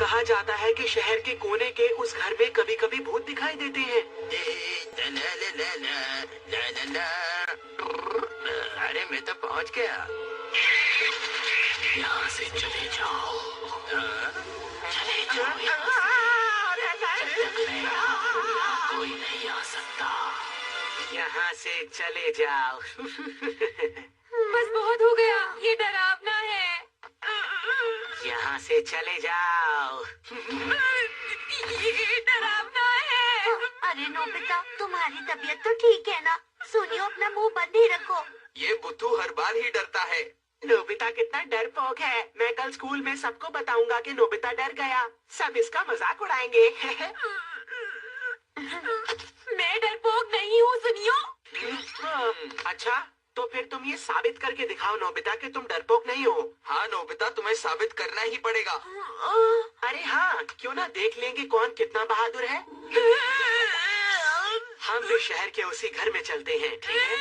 कहा जाता है कि शहर के कोने के उस घर में कभी कभी भूत दिखाई देते हैं। अरे मैं तो पहुंच गया। यहाँ से चले जाओ। चले जाओ यहाँ से। जब तक मैं हूँ, यहाँ कोई नहीं आ सकता। यहाँ से चले जाओ। बस बहुत हो गया, ये डरावना है। यहाँ से चले जाओ। ये डरावना है। अरे नोबिता, तुम्हारी तबीयत तो ठीक है ना? सुनियो, अपना मुंह बंद ही रखो। ये बुद्धू हर बार ही डरता है। नोबिता कितना डरपोक है। मैं कल स्कूल में सबको बताऊंगा कि नोबिता डर गया। सब इसका मजाक उड़ाएंगे। मैं डरपोक नहीं हूँ, सुनियो। अच्छा, तो फिर तुम ये साबित करके दिखाओ नोबिता कि तुम डरपोक नहीं हो। हाँ नोबिता, तुम्हें साबित करना ही पड़ेगा। अरे हाँ, क्यों ना देख लेंगे कौन कितना बहादुर है। हम भी शहर के उसी घर में चलते हैं, ठीक है?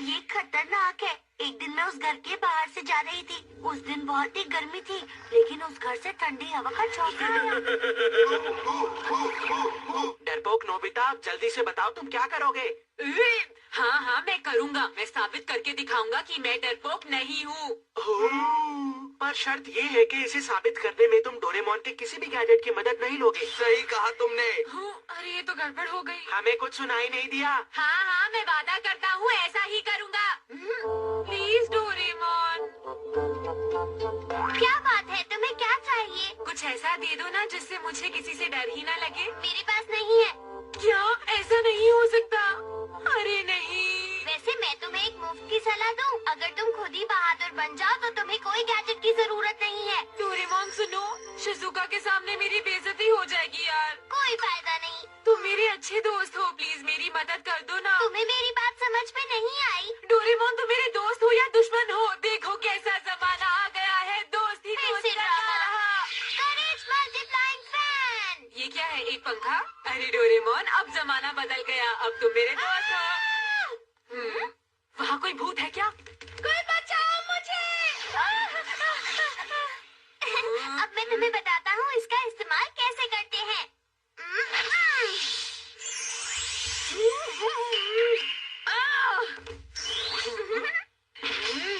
ये खतरनाक है। एक दिन मैं उस घर के बाहर से जा रही थी। उस दिन बहुत ही गर्मी थी, लेकिन उस घर से ठंडी हवा का झोंका आया। डरपोक नोबिता, अब जल्दी से बताओ तुम क्या करोगे? हाँ हाँ, मैं करूँगा। मैं साबित करके दिखाऊंगा कि मैं डरपोक नहीं हूँ। पर शर्त ये है कि इसे साबित करने में तुम डोरेमोन के किसी भी गैजेट की मदद नहीं लोगे। सही कहा तुमने। अरे ये तो गड़बड़ हो गई। हमें कुछ सुनाई नहीं दिया। हाँ हाँ, मैं वादा करता हूँ ऐसा ही करूँगा। Please Doraemon. क्या बात है, तुम्हें क्या चाहिए? कुछ ऐसा दे दो ना जिससे मुझे किसी से डर ही ना लगे। मेरे पास नहीं है। क्या ऐसा नहीं हो सकता? अरे नहीं। वैसे मैं तुम्हें एक मुफ्त की सलाह दूं। अगर तुम खुद ही बहादुर बन जाओ तो तुम्हें कोई गैजेट की जरूरत नहीं है। डोरेमोन सुनो, शिजुका के सामने मेरी बेइज्जती हो जाएगी यार। कोई फायदा नहीं। तुम मेरे अच्छे दोस्त हो, प्लीज मेरी मदद कर दो ना। तुम्हें मेरी बात समझ में नहीं आई? डोरेमोन, तुम मेरे दोस्त हो या दुश्मन हो? देखो कैसा जमाना आ गया है, दोस्त ही दोस्त करता रहा। करेज मल्टीप्लाइंग फैन। ये क्या है, एक पंखा? अरे डोरेमोन, अब जमाना बदल गया, अब तुम मेरे दोस्त हो। वहाँ कोई भूत है क्या? कोई बचाओ मुझे। अब मैं तुम्हें बताता हूँ इसका इस्तेमाल कैसे करते हैं।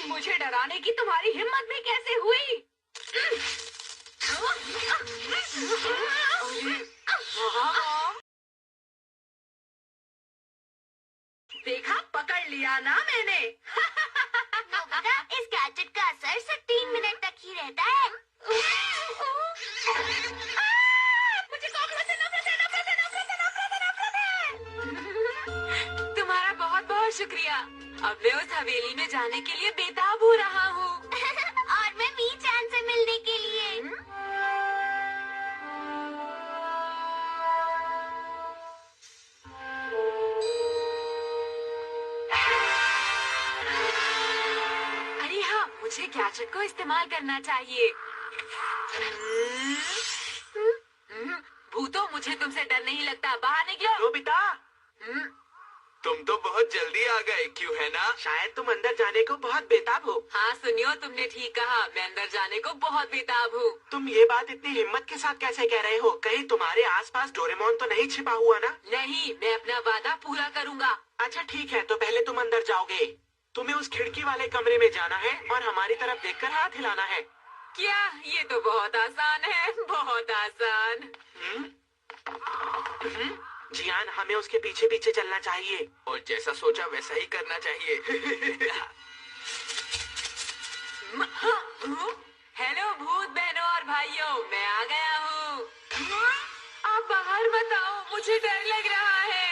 मुझे डराने की तुम्हारी हिम्मत भी कैसे हुई? देखा, पकड़ लिया ना मैंने। नोबिता, इस गैजेट का असर सिर्फ 3 मिनट तक ही रहता है। मुझे कॉकरोच से नफरत है, नफरत है, नफरत है, नफरत है, नफरत है। तुम्हारा बहुत बहुत शुक्रिया। अब मैं उस हवेली में जाने के लिए बेताब हो रहा हूँ। और मैं मी-चैन से मिलने के लिए। अरे हाँ, मुझे गैजेट को इस्तेमाल करना चाहिए। भूतो, मुझे तुमसे डर नहीं लगता, बाहर निकलो। नोबिता, तुम तो बहुत जल्दी आ गए, क्यों है ना? शायद तुम अंदर जाने को बहुत बेताब हो। हाँ सुनियो, तुमने ठीक कहा, मैं अंदर जाने को बहुत बेताब हूँ। तुम ये बात इतनी हिम्मत के साथ कैसे कह रहे हो? कहीं तुम्हारे आसपास डोरेमोन तो नहीं छिपा हुआ ना? नहीं, मैं अपना वादा पूरा करूँगा। अच्छा ठीक है, तो पहले तुम अंदर जाओगे। तुम्हें उस खिड़की वाले कमरे में जाना है और हमारी तरफ देखकर हाथ हिलाना है। क्या? ये तो बहुत आसान है, बहुत आसान। जियान, हमें उसके पीछे पीछे चलना चाहिए। और जैसा सोचा वैसा ही करना चाहिए। हेलो भूत बहनों और भाइयों, मैं आ गया हूँ। आप बाहर मत आओ, मुझे डर लग रहा है।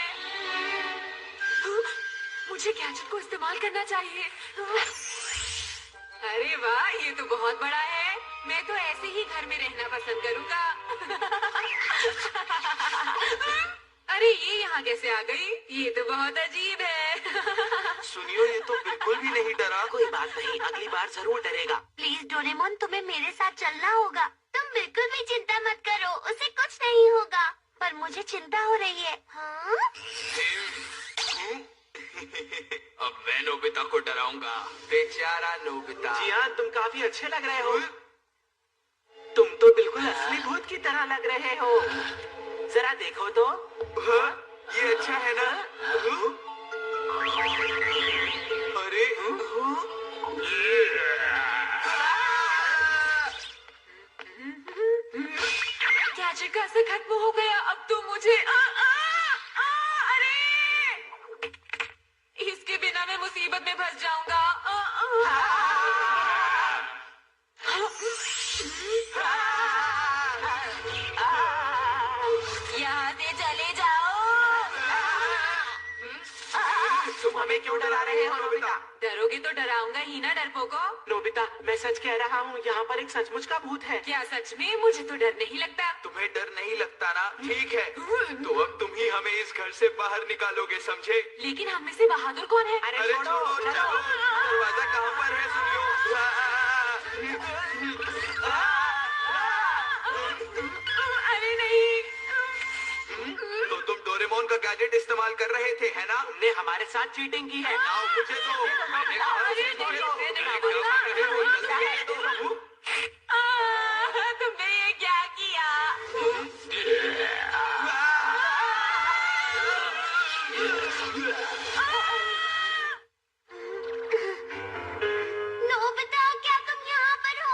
मुझे गैजेट को इस्तेमाल करना चाहिए। अरे वाह, ये तो बहुत बड़ा है। मैं तो ऐसे ही घर में रहना पसंद करूँगा। अरे ये यहाँ कैसे आ गई? ये तो बहुत अजीब है। सुनियो, ये तो बिल्कुल भी नहीं डरा। कोई बात नहीं, अगली बार जरूर डरेगा। प्लीज डोरेमोन, तुम्हें मेरे साथ चलना होगा। तुम बिल्कुल भी चिंता मत करो, उसे कुछ नहीं होगा। पर मुझे चिंता हो रही है। हाँ? अब मैं नोबिता को डराऊंगा। बेचारा नोबिता। जियान, तुम काफी अच्छे लग रहे हो। तो बिल्कुल असली भूत की तरह लग रहे हो। जरा देखो तो। हाँ, ये अच्छा है ना? अरे गैजेट कैसे खत्म हो गया? अब तो मुझे अरे इसके बिना मैं मुसीबत में फंस जाऊंगा। यहाँ से चले जाओ। तुम हमें क्यों डरा रहे हो नोबिता? डरोगे तो डराऊंगा ही ना डरपोको। नोबिता, मैं सच कह रहा हूँ, यहाँ पर एक सचमुच का भूत है। क्या सच में? मुझे तो डर नहीं लगता। तुम्हें डर नहीं लगता ना? ठीक है, तो अब तुम ही हमें इस घर से बाहर निकालोगे, समझे? लेकिन हम में से बहादुर कौन है? अरे अरे छोड़ो, छोड़ो, चलो। चलो, दरवाजा कहाँ पर है? सुनियो। अरे नहीं। तो तुम डोरेमोन का गैजेट इस्तेमाल कर रहे थे, है ना? तुमने हमारे साथ चीटिंग की है। आओ मुझे दो। मैंने कहा अरे मुझे नहीं, दो। मैंने क्या बोला। कर रहे हो? जल्दी दो। तुमने ये क्या किया? नोबिता, क्या तुम यहाँ पर हो?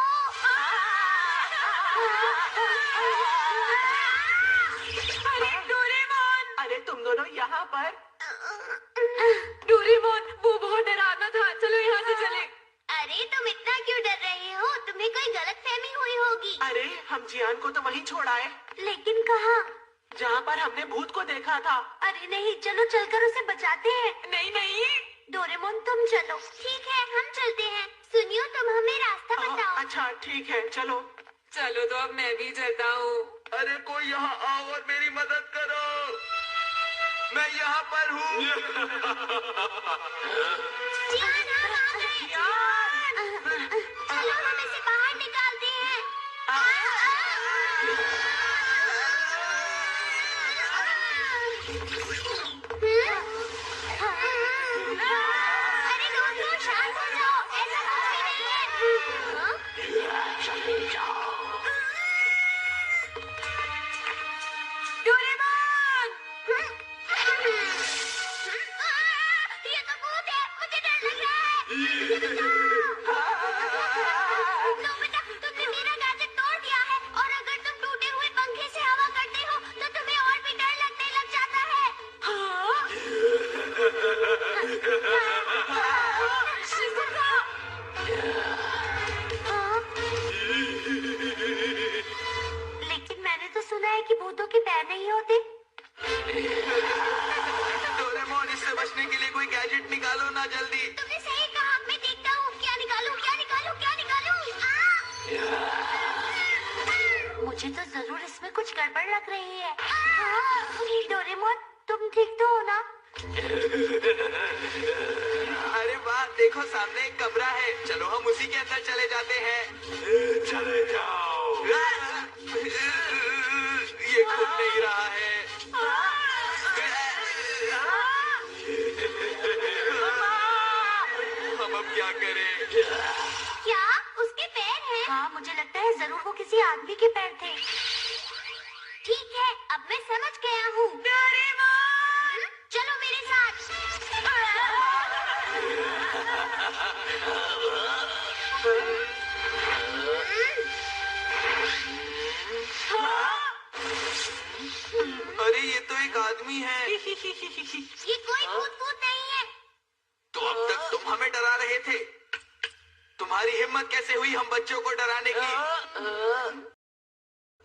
अरे डोरेमोन! अरे तुम दोनों यहाँ पर? डोरेमोन, वो बहुत डरावना था। चलो यहाँ से चले। अरे तुम इतना क्यों डर रहे हो? तुम्हें कोई गलतफहमी हुई होगी। अरे हम जियान को तो वहीं छोड़ आए, लेकिन कहाँ? जहाँ पर हमने भूत को देखा था। अरे नहीं, चलो चलकर उसे बचाते हैं। नहीं नहीं। डोरेमोन तुम चलो। ठीक है, हम चलते हैं। सुनियो, तुम हमें रास्ता बताओ। अच्छा ठीक है, चलो। चलो तो अब मैं भी चलता हूँ। अरे कोई यहाँ आओ और मेरी मदद करो। मैं यहाँ पर हूँ। जियान, हम आ गए। चलो हम इसे बाहर निकालते हैं। अरे दोस्तों, शांत हो जाओ। ऐसा कुछ भी नहीं है। चले जाओ। डोरेमोन! ये तो भूत है, मुझे डर लग रहा है। नोबिता, तुमने मेरा गैजेट तोड़ दिया है, और अगर तुम टूटे हुए पंखे से हवा करते हो तो तुम्हें और भी डर लगने लग जाता है। शिजुका! लेकिन मैंने तो सुना है कि भूतों के पैर नहीं होते। डोरेमोन, इससे बचने के लिए कोई गैजेट निकालो ना जल्दी। तुमने सही कहा, मैं देखता हूँ। क्या निकालूं, क्या निकालूं, क्या निकालूं? मुझे तो जरूर इसमें कुछ गड़बड़ लग रही है। डोरेमोन, तुम ठीक तो हो ना? अरे वाह, देखो सामने एक कमरा है। चलो हम उसी के अंदर चले जाते हैं। चले जाओ। ये खुल नहीं रहा है। हम अब क्या करें? क्या उसके पैर हैं? हाँ, मुझे लगता है जरूर वो किसी आदमी के पैर थे। ठीक है, अब मैं समझ गया हूँ। चलो मेरे साथ। अरे ये तो एक आदमी है। ये कोई भूत नहीं है। तो अब तक तुम हमें डरा रहे थे। तुम्हारी हिम्मत कैसे हुई हम बच्चों को डराने की?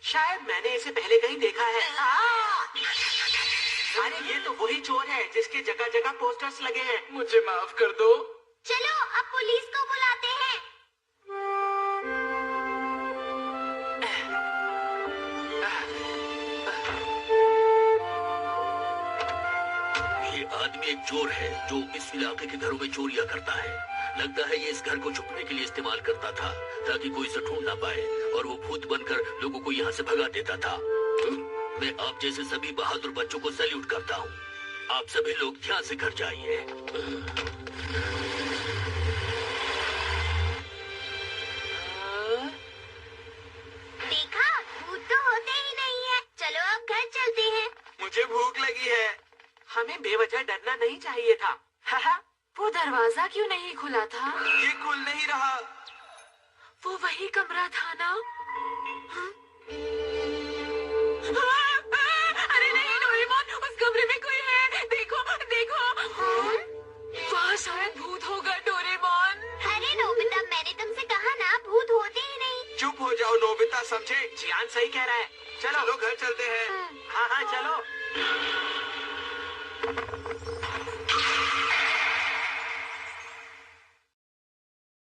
शायद मैंने इसे पहले कहीं देखा है। अरे ये तो वही चोर है जिसके जगह जगह पोस्टर्स लगे हैं। मुझे माफ कर दो। चलो अब पुलिस को बुलाते हैं। ये आदमी एक चोर है जो इस इलाके के घरों में चोरियां करता है। लगता है ये इस घर को छुपने के लिए इस्तेमाल करता था ताकि कोई इसे ढूंढ ना पाए, और वो भूत बनकर लोगों को यहाँ से भगा देता था। मैं आप जैसे सभी बहादुर बच्चों को सैल्यूट करता हूँ। आप सभी लोग ध्यान से घर जाइए। देखा, मुझे भूख लगी है। हमें बेवजह डरना नहीं चाहिए था। वो दरवाजा क्यों नहीं खुला था? ये खुल नहीं रहा। वो वही कमरा था ना? अरे नहीं डोरेमोन, उस कमरे में कोई है। देखो देखो, वहाँ शायद भूत होगा डोरेमोन। अरे नोबिता, मैंने तुमसे कहा ना, भूत होते ही नहीं। चुप हो जाओ नोबिता, समझे? जियान सही कह रहा है। चलो चलो घर चलते हैं। हाँ हाँ चलो।